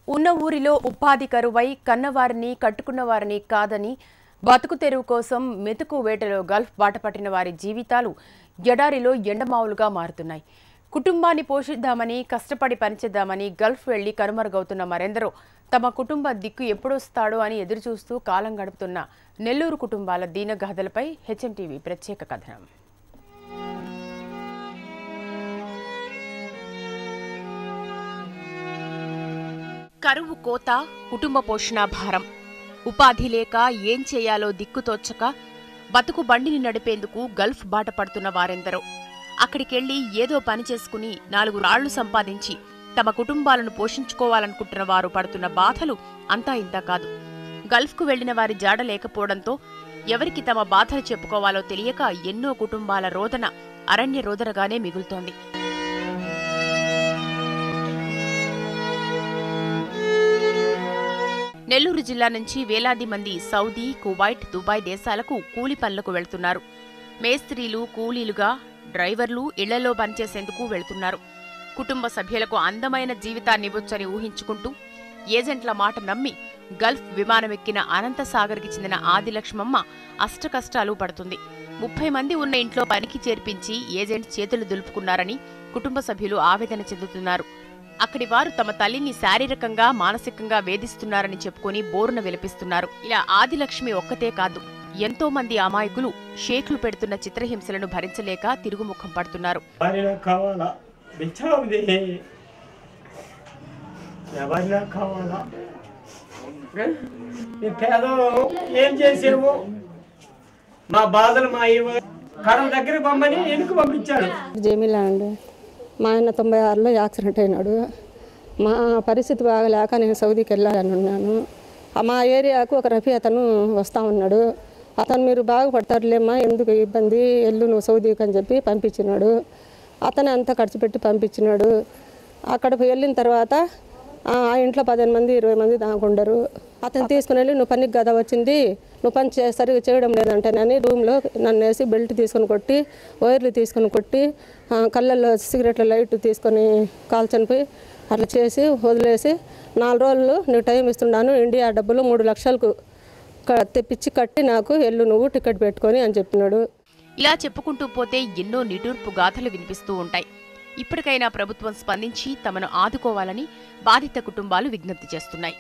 ఉన్న ఊరిలో ఉపాధి కరువై కన్నవారిని కట్టుకున్నవారిని కాదని బతుకు తెరువు కోసం మెతుకు వేటలో గల్ఫ్ బాటపట్టిన వారి జీవితాలు ఎడారిలో ఎండమావులుగా మారుతున్నాయి. కుటుంబాన్ని పోషిద్దామని కష్టపడి పనిచేద్దామని గల్ఫ్ వెళ్లి కనుమరుగవుతున్న మరెందరో తమ కుటుంబ దిక్కు ఎప్పుడొస్తాడో అని ఎదురుచూస్తూ కాలం గడుపుతున్న నెల్లూరు కుటుంబాల దీనగాథలపై హెచ్ఎంటీవీ ప్రత్యేక కథనం. కరువు కోత, కుటుంబ పోషణ భారం, ఉపాధి లేక ఏం చేయాలో దిక్కుతోచక బతుకు బండిని నడిపేందుకు గల్ఫ్ బాట పడుతున్న వారెందరో అక్కడికెళ్లి ఏదో పని చేసుకుని 4 రాళ్లు సంపాదించి తమ కుటుంబాలను పోషించుకోవాలనుకుంటున్న వారు పడుతున్న బాధలు అంతా ఇంతా కాదు. గల్ఫ్కు వెళ్లిన వారి జాడ లేకపోవడంతో ఎవరికి తమ బాధలు చెప్పుకోవాలో తెలియక ఎన్నో కుటుంబాల రోదన అరణ్య రోదనగానే మిగులుతోంది. నెల్లూరు జిల్లా నుంచి వేలాది మంది సౌదీ, కువైట్, దుబాయ్ దేశాలకు కూలి పనులకు వెళ్తున్నారు. మేస్త్రీలు, కూలీలుగా, డ్రైవర్లు ఇళ్లలో పనిచేసేందుకు వెళ్తున్నారు. కుటుంబ సభ్యులకు అందమైన జీవితాన్నివ్వొచ్చని ఊహించుకుంటూ ఏజెంట్ల మాట నమ్మి గల్ఫ్ విమానమెక్కిన అనంతసాగర్కి చెందిన ఆదిలక్ష్మమ్మ అష్టకష్టాలు పడుతుంది. 30 మంది ఉన్న ఇంట్లో పనికి చేర్పించి ఏజెంట్ చేతులు దులుపుకున్నారని కుటుంబ సభ్యులు ఆవేదన చెందుతున్నారు. అక్కడి వారు తమ తల్లిని శారీరకంగా, మానసికంగా వేధిస్తున్నారని చెప్పుకుని బోరున విలపిస్తున్నారు. ఇలా ఆదిలక్ష్మి ఒక్కతే కాదు, ఎంతో మంది అమాయకులు షేక్లు పెడుతున్న చిత్రహింసలను భరించలేక తిరుగుముఖం పడుతున్నారు. మా ఆయన 96లో యాక్సిడెంట్ అయినాడు. మా పరిస్థితి బాగలేక నేను సౌదీకి వెళ్ళాలని ఉన్నాను. మా ఏరియాకు ఒక రఫీ అతను వస్తూ ఉన్నాడు. అతను మీరు బాగుపడతారులేమ్మా, ఎందుకు ఇబ్బంది, ఎల్లు నువ్వు సౌదీకి అని చెప్పి పంపించినాడు. అతను అంతా ఖర్చు పెట్టి పంపించినాడు. అక్కడికి వెళ్ళిన తర్వాత ఆ ఇంట్లో 15 మంది 20 మంది దాకుండరు. అతను తీసుకుని వెళ్ళి నువ్వు పనికి కదా వచ్చింది, నువ్వు పని సరిగ్గా చేయడం లేదంటేనని రూమ్లో నన్ను వేసి బెల్ట్ తీసుకొని కొట్టి, వైర్లు తీసుకొని కొట్టి, కళ్ళల్లో సిగరెట్ల లైట్ తీసుకొని కాల్చని పోయి అట్లా చేసి వదిలేసి 4 రోజులు నీకు టైం ఇస్తున్నాను, ఇండియా డబ్బులు 3 లక్షలకు తెప్పించి కట్టి నాకు ఎల్లు నువ్వు టికెట్ పెట్టుకొని అని చెప్పినాడు. ఇలా చెప్పుకుంటూ పోతే ఎన్నో నిటూర్పు గాథలు వినిపిస్తూ ఉంటాయి. ఇప్పటికైనా ప్రభుత్వం స్పందించి తమను ఆదుకోవాలని బాధిత కుటుంబాలు విజ్ఞప్తి చేస్తున్నాయి.